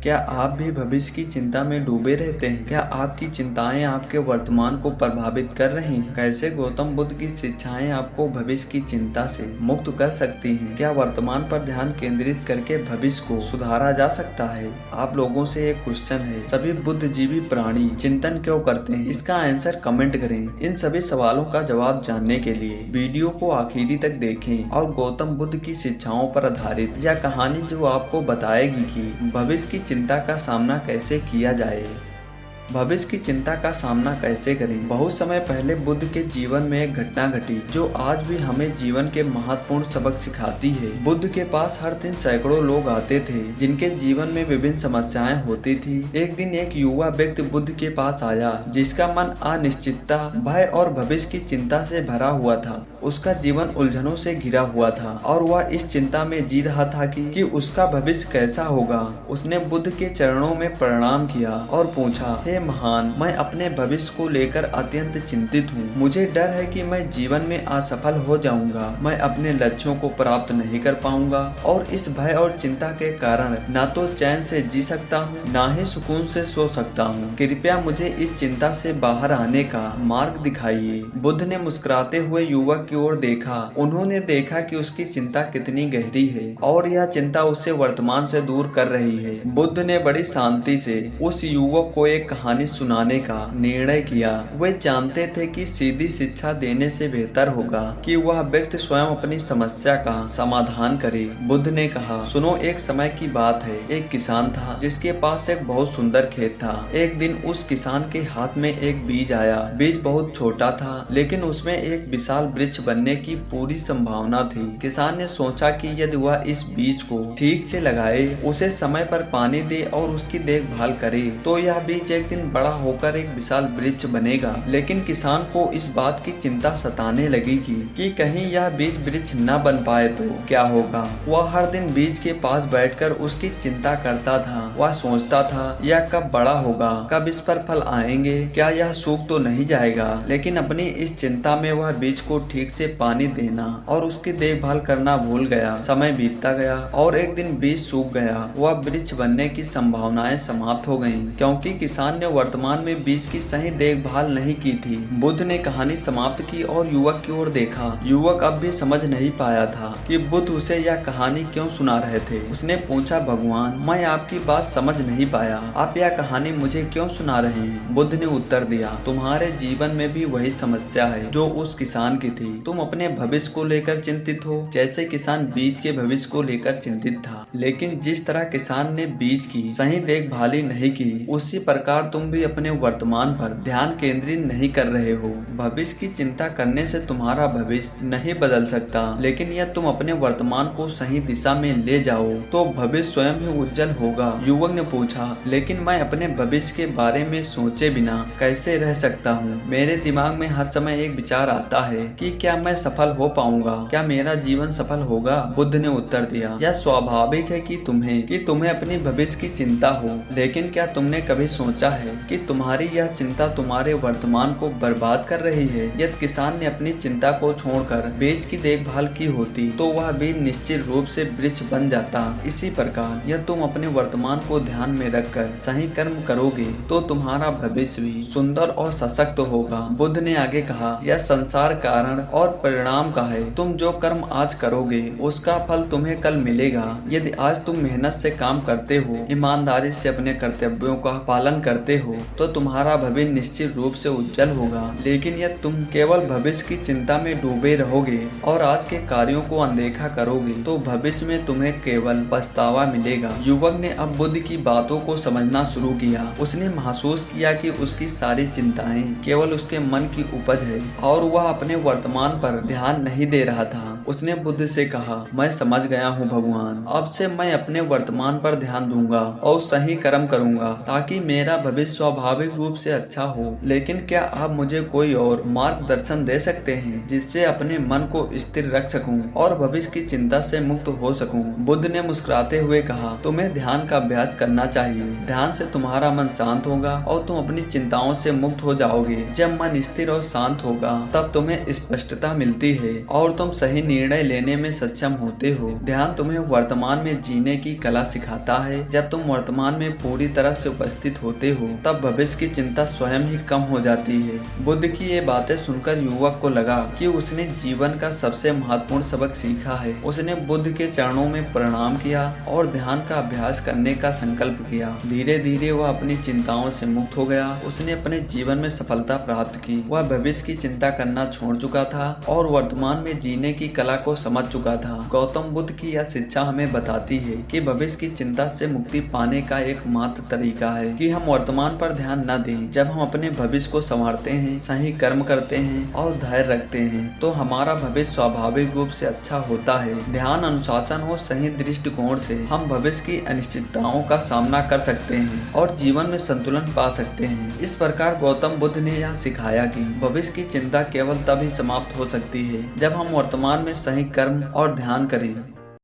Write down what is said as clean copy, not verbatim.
क्या आप भी भविष्य की चिंता में डूबे रहते हैं? क्या आपकी चिंताएं आपके वर्तमान को प्रभावित कर रही हैं? कैसे गौतम बुद्ध की शिक्षाएं आपको भविष्य की चिंता से मुक्त कर सकती हैं? क्या वर्तमान पर ध्यान केंद्रित करके भविष्य को सुधारा जा सकता है? आप लोगों से एक क्वेश्चन है, सभी बुद्धिजीवी प्राणी चिंतन क्यों करते हैं? इसका आंसर कमेंट करें। इन सभी सवालों का जवाब जानने के लिए वीडियो को आखिरी तक देखें और गौतम बुद्ध की शिक्षाओं पर आधारित यह कहानी जो आपको बताएगी कि भविष्य की चिंता का सामना कैसे किया जाए। भविष्य की चिंता का सामना कैसे करें? बहुत समय पहले बुद्ध के जीवन में एक घटना घटी जो आज भी हमें जीवन के महत्वपूर्ण सबक सिखाती है। बुद्ध के पास हर दिन सैकड़ों लोग आते थे जिनके जीवन में विभिन्न समस्याएं होती थी। एक दिन एक युवा व्यक्ति बुद्ध के पास आया जिसका मन अनिश्चितता, भय और भविष्य की चिंता से भरा हुआ था। उसका जीवन उलझनों से घिरा हुआ था और वह इस चिंता में जी रहा था कि उसका भविष्य कैसा होगा। उसने बुद्ध के चरणों में प्रणाम किया और पूछा, हे महान, मैं अपने भविष्य को लेकर अत्यंत चिंतित हूँ। मुझे डर है कि मैं जीवन में असफल हो जाऊंगा, मैं अपने लक्ष्यों को प्राप्त नहीं कर पाऊंगा और इस भय और चिंता के कारण न तो चैन से जी सकता हूँ न ही सुकून से सो सकता हूँ। कृपया मुझे इस चिंता से बाहर आने का मार्ग दिखाइए। बुद्ध ने मुस्कुराते हुए युवक की ओर देखा। उन्होंने देखा कि उसकी चिंता कितनी गहरी है और यह चिंता उसे वर्तमान से दूर कर रही है। बुद्ध ने बड़ी शांति से उस युवक को एक कहानी सुनाने का निर्णय किया। वे जानते थे कि सीधी शिक्षा देने से बेहतर होगा कि वह व्यक्ति स्वयं अपनी समस्या का समाधान करे। बुद्ध ने कहा, सुनो, एक समय की बात है। एक किसान था जिसके पास एक बहुत सुंदर खेत था। एक दिन उस किसान के हाथ में एक बीज आया। बीज बहुत छोटा था लेकिन उसमें एक विशाल वृक्ष बनने की पूरी संभावना थी। किसान ने सोचा कि यदि वह इस बीज को ठीक से लगाए, उसे समय पर पानी दे और उसकी देखभाल करे तो यह बीज एक दिन बड़ा होकर एक विशाल वृक्ष बनेगा। लेकिन किसान को इस बात की चिंता सताने लगी कि कहीं यह बीज वृक्ष न बन पाए तो क्या होगा। वह हर दिन बीज के पास बैठकर उसकी चिंता करता था। वह सोचता था, यह कब बड़ा होगा, कब इस पर फल आएंगे, क्या यह सूख तो नहीं जाएगा। लेकिन अपनी इस चिंता में वह बीज को ठीक से पानी देना और उसकी देखभाल करना भूल गया। समय बीतता गया और एक दिन बीज सूख गया। वह वृक्ष बनने की संभावनाएं समाप्त हो गयीं क्योंकि किसान ने वर्तमान में बीज की सही देखभाल नहीं की थी। बुद्ध ने कहानी समाप्त की और युवक की ओर देखा। युवक अब भी समझ नहीं पाया था कि बुद्ध उसे यह कहानी क्यों सुना रहे थे। उसने पूछा, भगवान, मैं आपकी बात समझ नहीं पाया, आप यह कहानी मुझे क्यों सुना रहे हैं? बुद्ध ने उत्तर दिया, तुम्हारे जीवन में भी वही समस्या है जो उस किसान की थी। तुम अपने भविष्य को लेकर चिंतित हो जैसे किसान बीज के भविष्य को लेकर चिंतित था। लेकिन जिस तरह किसान ने बीज की सही देखभाल नहीं की, उसी प्रकार तुम भी अपने वर्तमान पर ध्यान केंद्रित नहीं कर रहे हो। भविष्य की चिंता करने से तुम्हारा भविष्य नहीं बदल सकता, लेकिन यह तुम अपने वर्तमान को सही दिशा में ले जाओ तो भविष्य स्वयं ही उज्जवल होगा। युवक ने पूछा, लेकिन मैं अपने भविष्य के बारे में सोचे बिना कैसे रह सकता हूँ? मेरे दिमाग में हर समय एक विचार आता है कि क्या मैं सफल हो पाऊंगा, क्या मेरा जीवन सफल होगा? बुद्ध ने उत्तर दिया, यह स्वाभाविक है कि तुम्हें अपनी भविष्य की चिंता हो, लेकिन क्या तुमने कभी सोचा है कि तुम्हारी यह चिंता तुम्हारे वर्तमान को बर्बाद कर रही है? यदि किसान ने अपनी चिंता को छोड़कर बीज की देखभाल की होती तो वह बीज निश्चित रूप से वृक्ष बन जाता। इसी प्रकार यदि तुम अपने वर्तमान को ध्यान में रखकर सही कर्म करोगे तो तुम्हारा भविष्य भी सुंदर और सशक्त होगा। बुद्ध ने आगे कहा, यह संसार कारण और परिणाम का है। तुम जो कर्म आज करोगे उसका फल तुम्हें कल मिलेगा। यदि आज तुम मेहनत से काम करते हो, ईमानदारी से अपने कर्तव्यों का पालन करते हो तो तुम्हारा भविष्य निश्चित रूप से उज्जवल होगा। लेकिन यदि तुम केवल भविष्य की चिंता में डूबे रहोगे और आज के कार्यों को अनदेखा करोगे तो भविष्य में तुम्हें केवल पछतावा मिलेगा। युवक ने अब बुद्ध की बातों को समझना शुरू किया। उसने महसूस किया कि उसकी सारी चिंताएं केवल उसके मन की उपज है और वह अपने वर्तमान पर ध्यान नहीं दे रहा था। उसने बुद्ध से कहा, मैं समझ गया हूँ भगवान, अब से मैं अपने वर्तमान पर ध्यान दूंगा और सही कर्म करूंगा ताकि मेरा भविष्य स्वाभाविक रूप से अच्छा हो। लेकिन क्या आप मुझे कोई और मार्गदर्शन दे सकते हैं जिससे अपने मन को स्थिर रख सकूं और भविष्य की चिंता से मुक्त हो सकूं? बुद्ध ने मुस्कुराते हुए कहा, तुम्हें ध्यान का अभ्यास करना चाहिए। ध्यान से तुम्हारा मन शांत होगा और तुम अपनी चिंताओं से मुक्त हो जाओगे। जब मन स्थिर और शांत होगा तब तुम्हें स्पष्टता मिलती है और तुम सही निर्णय लेने में सक्षम होते हो। ध्यान तुम्हें वर्तमान में जीने की कला सिखाता है। जब तुम वर्तमान में पूरी तरह से उपस्थित होते हो तब भविष्य की चिंता स्वयं ही कम हो जाती है। बुद्ध की ये बातें सुनकर युवक को लगा कि उसने जीवन का सबसे महत्वपूर्ण सबक सीखा है। उसने बुद्ध के चरणों में प्रणाम किया और ध्यान का अभ्यास करने का संकल्प किया। धीरे धीरे वह अपनी चिंताओं से मुक्त हो गया। उसने अपने जीवन में सफलता प्राप्त की। वह भविष्य की चिंता करना छोड़ चुका था और वर्तमान में जीने की कला को समझ चुका था। गौतम बुद्ध की यह शिक्षा हमें बताती है कि भविष्य की चिंता से मुक्ति पाने का एकमात्र तरीका है कि हम वर्तमान पर ध्यान न दें। जब हम अपने भविष्य को संवारते हैं, सही कर्म करते हैं और धैर्य रखते हैं तो हमारा भविष्य स्वाभाविक रूप से अच्छा होता है। ध्यान, अनुशासन और सही दृष्टिकोण से हम भविष्य की अनिश्चितताओं का सामना कर सकते हैं और जीवन में संतुलन पा सकते हैं। इस प्रकार गौतम बुद्ध ने यह सिखाया कि भविष्य की चिंता केवल तभी समाप्त हो सकती है जब हम वर्तमान में सही कर्म और ध्यान करें।